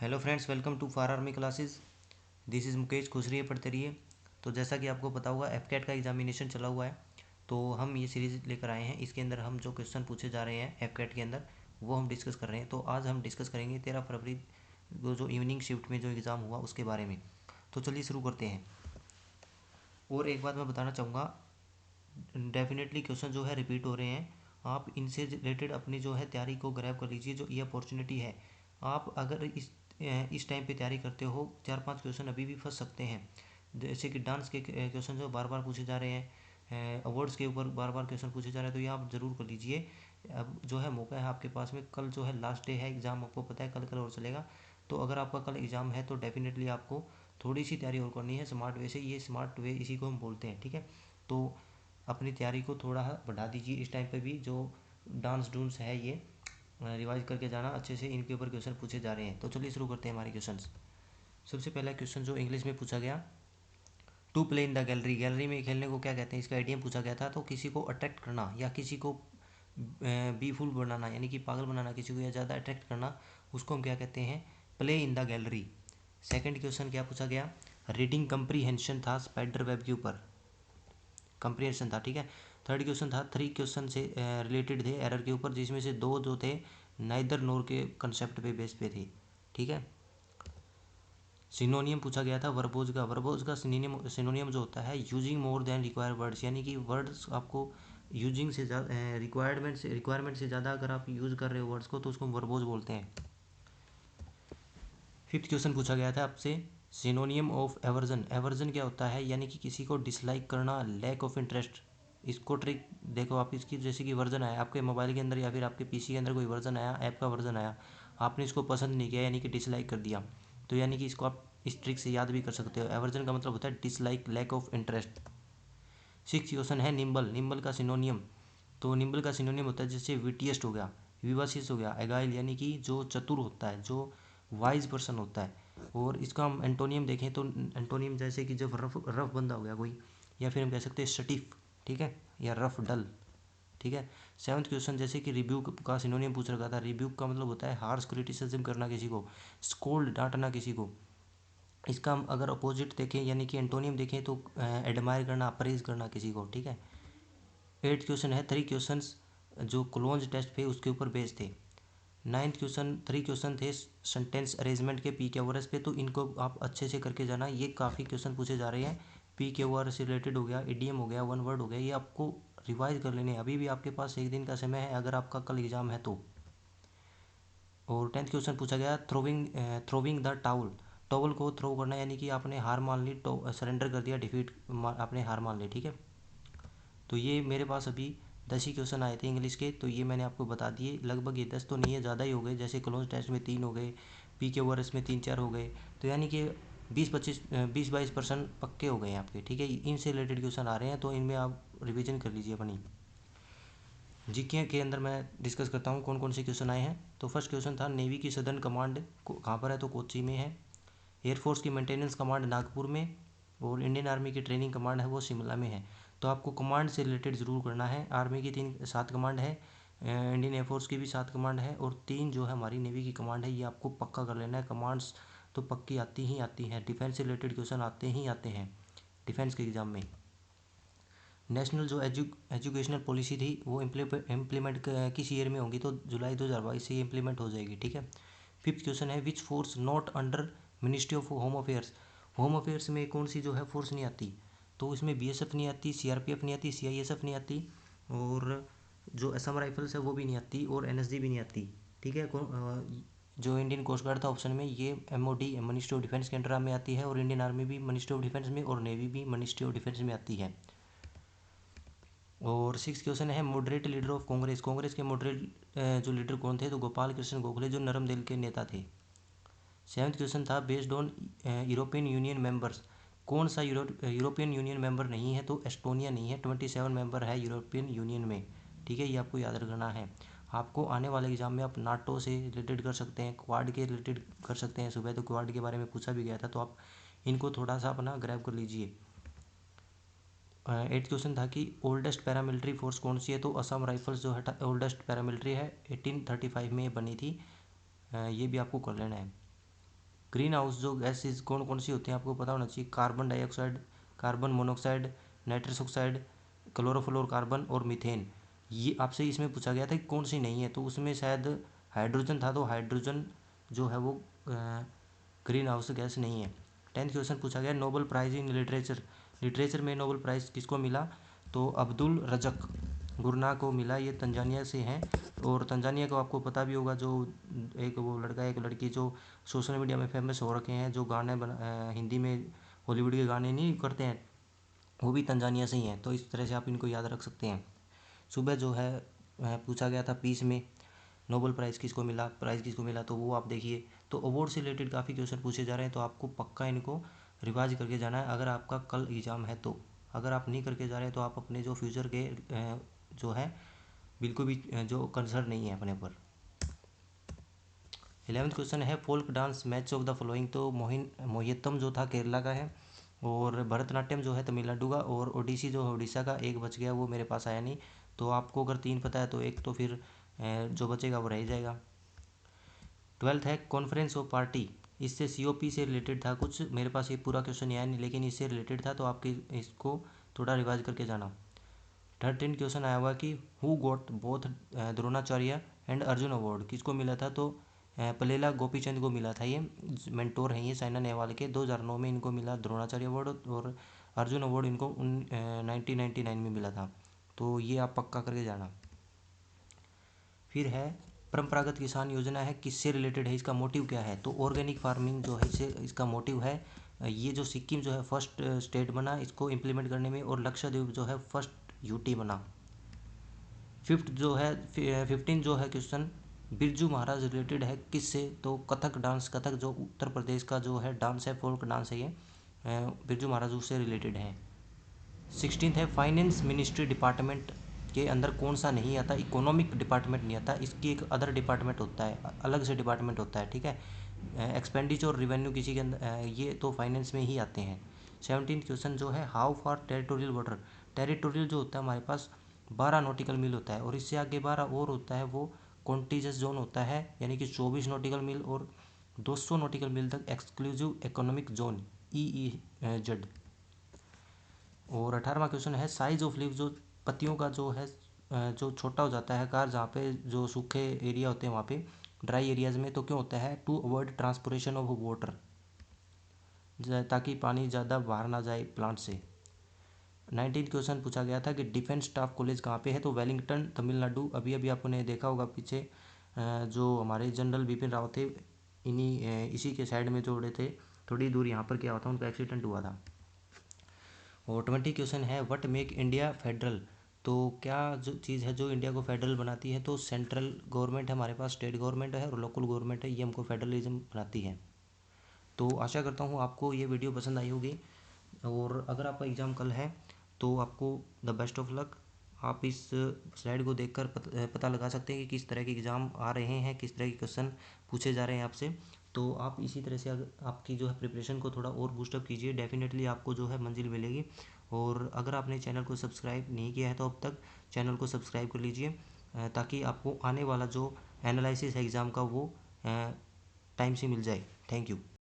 Hello friends, welcome to far army classes. This is Mukesh. खुश रहिए, पढ़ते रहिए। तो जैसा कि आपको पता होगा, एफकेट का एग्जामिनेशन चला हुआ है, तो हम ये सीरीज़ लेकर आए हैं। इसके अंदर हम जो क्वेश्चन पूछे जा रहे हैं एफकेट के अंदर, वो हम डिस्कस कर रहे हैं। तो आज हम डिस्कस करेंगे 13 फरवरी को जो इवनिंग शिफ्ट में जो एग्ज़ाम हुआ उसके बारे में। तो चलिए शुरू करते हैं। और एक बात मैं बताना चाहूँगा, डेफिनेटली क्वेश्चन जो है रिपीट हो रहे हैं। आप इनसे रिलेटेड अपनी जो है तैयारी को ग्रैब कर लीजिए। जो ये अपॉर्चुनिटी है, आप अगर इस टाइम पे तैयारी करते हो, 4-5 क्वेश्चन अभी भी फंस सकते हैं। जैसे कि डांस के क्वेश्चन जो बार बार पूछे जा रहे हैं, अवार्ड्स के ऊपर बार बार क्वेश्चन पूछे जा रहे हैं, तो ये आप ज़रूर कर लीजिए। अब जो है मौका है आपके पास में। कल जो है लास्ट डे है एग्ज़ाम, आपको पता है कल और चलेगा। तो अगर आपका कल एग्ज़ाम है तो डेफिनेटली आपको थोड़ी सी तैयारी और करनी है स्मार्ट वे से। ये स्मार्ट वे इसी को हम बोलते हैं, ठीक है। तो अपनी तैयारी को थोड़ा बढ़ा दीजिए इस टाइम पे भी। जो डांस डूंस है ये रिवाइज करके जाना अच्छे से। इनके ऊपर क्वेश्चन पूछे जा रहे हैं। तो चलिए शुरू करते हैं हमारे क्वेश्चन। सबसे पहला क्वेश्चन जो इंग्लिश में पूछा गया, to play in the gallery. Gallery में खेलने को क्या कहते हैं, इसका आइडियम पूछा गया था। तो किसी को अट्रैक्ट करना या किसी को बी फुल बनाना, यानी कि पागल बनाना, किसी को या ज़्यादा अट्रैक्ट करना, उसको हम क्या कहते हैं, play in the gallery. Second question क्या पूछा गया, रीडिंग कंप्रीहेंशन था स्पाइडर वेब के ऊपर, कंप्रीहेंशन था, ठीक है। थर्ड क्वेश्चन था, 3 क्वेश्चन से रिलेटेड थे एरर के ऊपर, जिसमें से 2 जो थे नाइदर नोर के कंसेप्ट पे बेस पे थे, ठीक है। सिनोनियम पूछा गया था वर्बोज का। वर्बोज का सिनोनियम जो होता है, using more than required words, यानी कि वर्ड्स आपको यूजिंग से ज़्यादा, रिक्वायरमेंट से ज़्यादा अगर आप यूज़ कर रहे हो वर्ड्स को, तो उसको वर्बोज बोलते हैं। फिफ्थ क्वेश्चन पूछा गया था आपसे, सिनोनियम ऑफ एवर्जन। एवर्जन क्या होता है, यानी कि किसी को डिसलाइक करना, लैक ऑफ इंटरेस्ट। इसको ट्रिक देखो आप इसकी, जैसे कि वर्जन आया आपके मोबाइल के अंदर या फिर आपके पीसी के अंदर, कोई वर्जन आया, ऐप का वर्जन आया, आपने इसको पसंद नहीं किया, यानी कि डिसलाइक कर दिया, तो यानी कि इसको आप इस ट्रिक से याद भी कर सकते हो। एवर्जन का मतलब होता है dislike, lack of interest. Six question है निम्बल। निम्बल का सिनोनियम, तो निम्बल का सिनोनियम होता है, जैसे विटियस्ट हो गया, विवासियस हो गया, एगाइल, यानी कि जो चतुर होता है, जो वाइज पर्सन होता है। और इसका हम एंटोनियम देखें तो एंटोनियम जैसे कि जब रफ रफ बंदा हो गया कोई, या फिर हम कह सकते हैं स्टिफ, ठीक है, या रफ डल, ठीक है। सेवन्थ क्वेश्चन, जैसे कि रिब्यूक का सिनोनियम पूछ रखा था। रिब्यूक का मतलब होता है हार्श क्रिटिसिज्म करना किसी को, स्कोल्ड डांटना किसी को। इसका हम अगर अपोजिट देखें, यानी कि एंटोनियम देखें, तो एडमायर करना, प्रेज करना किसी को, ठीक है। एट्थ क्वेश्चन है, 3 क्वेश्चंस जो क्लोज टेस्ट पे उसके ऊपर बेस्ड थे। नाइन्थ क्वेश्चन, 3 क्वेश्चन थे सेंटेंस अरेंजमेंट के पी क्यू आर एस पे, तो इनको आप अच्छे से करके जाना। ये काफ़ी क्वेश्चन पूछे जा रहे हैं, पी क्यू आर एस से रिलेटेड हो गया, इडियम हो गया, वन वर्ड हो गया, ये आपको रिवाइज कर लेने हैं। अभी भी आपके पास एक दिन का समय है अगर आपका कल एग्जाम है तो। और 10th क्वेश्चन पूछा गया, थ्रोविंग द टाउल। टॉवल को थ्रो करना, यानी कि आपने हार मान ली, सरेंडर कर दिया, आपने हार मान ली, ठीक है। तो ये मेरे पास अभी 10 ही क्वेश्चन आए थे इंग्लिश के, तो ये मैंने आपको बता दिए। लगभग ये 10 तो नहीं है, ज़्यादा ही हो गए। जैसे क्लोज टेस्ट में 3 हो गए, पी के ओवर एस में 3-4 हो गए, तो यानी कि 20-22% पक्के हो गए हैं आपके, ठीक है। इनसे रिलेटेड क्वेश्चन आ रहे हैं, तो इनमें आप रिविजन कर लीजिए अपनी। जीके के अंदर मैं डिस्कस करता हूँ कौन कौन से क्वेश्चन आए हैं। तो फर्स्ट क्वेश्चन था, नेवी की सदर्न कमांड कहाँ पर है, तो कोच्चि में है। एयरफोर्स की मेंटेनेंस कमांड नागपुर में, और इंडियन आर्मी की ट्रेनिंग कमांड है वो शिमला में है। तो आपको कमांड से रिलेटेड ज़रूर करना है। आर्मी की 7 कमांड है, इंडियन एयरफोर्स की भी 7 कमांड है, और 3 जो है हमारी नेवी की कमांड है। ये आपको पक्का कर लेना है। कमांड्स तो पक्की आती ही आती हैं, डिफेंस से रिलेटेड क्वेश्चन आते ही आते हैं डिफेंस के एग्ज़ाम में। नेशनल जो एजुकेशनल पॉलिसी थी वो इम्प्लीमेंट किस ईयर में होगी, तो जुलाई 2022 से ये इम्प्लीमेंट हो जाएगी, ठीक है। फिफ्थ क्वेश्चन है, which force not under ministry of home affairs. Home affairs में कौन सी जो है फोर्स नहीं आती, तो इसमें बीएसएफ नहीं आती, सीआरपीएफ नहीं आती, सीआईएसएफ नहीं आती, और जो असम राइफल्स है वो भी नहीं आती, और एनएसजी भी नहीं आती, ठीक है। जो इंडियन कोस्ट गार्ड था ऑप्शन में, ये एमओडी मिनिस्ट्री ऑफ डिफेंस के अंडर में आती है, और इंडियन आर्मी भी मिनिस्ट्री ऑफ डिफेंस में, और नेवी भी मिनिस्ट्री ऑफ डिफेंस में आती है। और सिक्स क्वेश्चन है, moderate leader of Congress. Congress के मॉडरेट जो लीडर कौन थे, तो गोपाल कृष्ण गोखले, जो नरम दिल के नेता थे। सेवन्थ क्वेश्चन था, based on European union members. कौन सा यूरोपियन यूनियन मेंबर नहीं है, तो एस्टोनिया नहीं है। 27 मेंबर है यूरोपियन यूनियन में, ठीक है। ये आपको याद रखना है। आपको आने वाले एग्जाम में आप नाटो से रिलेटेड कर सकते हैं, क्वाड के रिलेटेड कर सकते हैं। सुबह तो क्वाड के बारे में पूछा भी गया था, तो आप इनको थोड़ा सा अपना ग्रैब कर लीजिए। एट्थ क्वेश्चन था कि ओल्डेस्ट पैरामिलिट्री फोर्स कौन सी है, तो असम राइफल्स जो है ओल्डेस्ट पैरामिलिट्री है, 1835 में ये बनी थी। ये भी आपको कर लेना है। ग्रीन हाउस जो गैसेज कौन कौन सी होती हैं आपको पता होना चाहिए। Carbon dioxide, carbon monoxide, nitrous oxide, chlorofluorocarbon और मीथेन। ये आपसे इसमें पूछा गया था कि कौन सी नहीं है, तो उसमें शायद हाइड्रोजन था, तो हाइड्रोजन जो है वो ग्रीन हाउस गैस नहीं है। 10th क्वेश्चन पूछा गया Nobel prize in literature. Literature में नोबेल प्राइज़ किसको मिला, तो अब्दुल रज़क गुरना को मिला। ये तंजानिया से हैं, और तंजानिया को आपको पता भी होगा, जो एक वो लड़का एक लड़की जो सोशल मीडिया में फेमस हो रखे हैं, जो गाने हिंदी में हॉलीवुड के गाने नहीं करते हैं, वो भी तंजानिया से ही हैं। तो इस तरह से आप इनको याद रख सकते हैं। सुबह जो है पूछा गया था पीस में नोबेल प्राइज़ किसको मिला, तो वो आप देखिए। तो अवार्ड से रिलेटेड काफ़ी क्वेश्चन पूछे जा रहे हैं, तो आपको पक्का इनको रिवाइज करके जाना है अगर आपका कल एग्ज़ाम है तो। अगर आप नहीं करके जा रहे हैं तो आप अपने जो फ्यूचर के जो है बिल्कुल भी जो कंसर्न नहीं है अपने ऊपर। 11th क्वेश्चन है folk dance match of the following. तो मोहितम जो था केरला का है, और भरतनाट्यम जो है तमिलनाडु का, और ओडिसी जो है उड़ीसा का। एक बच गया, वो मेरे पास आया नहीं, तो आपको अगर 3 पता है तो एक तो फिर जो बचेगा वो रह जाएगा। 12th है कॉन्फ्रेंस ऑफ पार्टी। इससे COP से रिलेटेड था कुछ, मेरे पास ये पूरा क्वेश्चन याद नहीं, लेकिन इससे रिलेटेड था, तो आपके इसको थोड़ा रिवाइज करके जाना। 13 क्वेश्चन आया हुआ कि who got both Dronacharya and Arjun award. किसको मिला था, तो पलेला गोपीचंद को मिला था। ये मेंटोर हैं, ये साइना नेहवाल के। 2009 में इनको मिला द्रोणाचार्य अवार्ड, और अर्जुन अवार्ड इनको 1999 में मिला था। तो ये आप पक्का करके जाना। फिर है परंपरागत किसान योजना है, किससे रिलेटेड है, इसका मोटिव क्या है, तो ऑर्गेनिक फार्मिंग जो है इसका मोटिव है। ये जो सिक्किम जो है फर्स्ट स्टेट बना इसको इम्प्लीमेंट करने में, और लक्षद्वीप जो है फर्स्ट UT बना। 15 जो है क्वेश्चन बिरजू महाराज रिलेटेड है किससे, तो कथक डांस, कथक जो उत्तर प्रदेश का जो है डांस है, फोल्क डांस है, ये बिरजू महाराज उससे रिलेटेड है। 16 है फाइनेंस मिनिस्ट्री डिपार्टमेंट के अंदर कौन सा नहीं आता, इकोनॉमिक डिपार्टमेंट नहीं आता, इसकी एक अदर डिपार्टमेंट होता है, अलग से डिपार्टमेंट होता है, ठीक है। एक्सपेंडिचर और रेवेन्यू किसी के अंदर ये तो फाइनेंस में ही आते हैं। 17 क्वेश्चन जो है how for territorial water. Territorial जो होता है हमारे पास 12 नॉटिकल मील होता है, और इससे आगे 12 और होता है, वो कॉन्टीजस जोन होता है, यानी कि 24 नॉटिकल मील और 200 नॉटिकल मील तक एक्सक्लूसिव इकोनॉमिक जोन EEZ। और 18वां क्वेश्चन है साइज ऑफ लीव। जो पत्तियों का जो है जो छोटा हो जाता है आकार, जहाँ पे जो सूखे एरिया होते हैं वहाँ पे ड्राई एरियाज में, तो क्यों होता है, to avoid transportation of water, ताकि पानी ज़्यादा बाहर ना जाए प्लांट से। 19th क्वेश्चन पूछा गया था कि डिफेंस स्टाफ कॉलेज कहाँ पे है, तो वेलिंगटन तमिलनाडु। अभी अभी आपने देखा होगा पीछे जो हमारे जनरल बिपिन रावत थे, इसी के साइड में जो उड़े थे, थोड़ी दूर यहाँ पर क्या हुआ था, उनका एक्सीडेंट हुआ था। और 20 क्वेश्चन है व्हाट मेक इंडिया फेडरल। तो क्या जो चीज़ है जो इंडिया को फेडरल बनाती है, तो सेंट्रल गवर्नमेंट है हमारे पास, स्टेट गवर्नमेंट है, और लोकल गवर्नमेंट है, ये हमको फेडरलिज्म बनाती है। तो आशा करता हूँ आपको ये वीडियो पसंद आई होगी, और अगर आपका एग्ज़ाम कल है तो आपको द बेस्ट ऑफ लक। आप इस स्लाइड को देखकर पता लगा सकते हैं कि किस तरह के एग्ज़ाम आ रहे हैं, किस तरह के क्वेश्चन पूछे जा रहे हैं आपसे। तो आप इसी तरह से अगर आपकी जो है प्रिपरेशन को थोड़ा और बूस्टअप कीजिए, डेफिनेटली आपको जो है मंजिल मिलेगी। और अगर आपने चैनल को सब्सक्राइब नहीं किया है तो अब तक चैनल को सब्सक्राइब कर लीजिए, ताकि आपको आने वाला जो एनालिसिस है एग्ज़ाम का वो टाइम से मिल जाए। Thank you.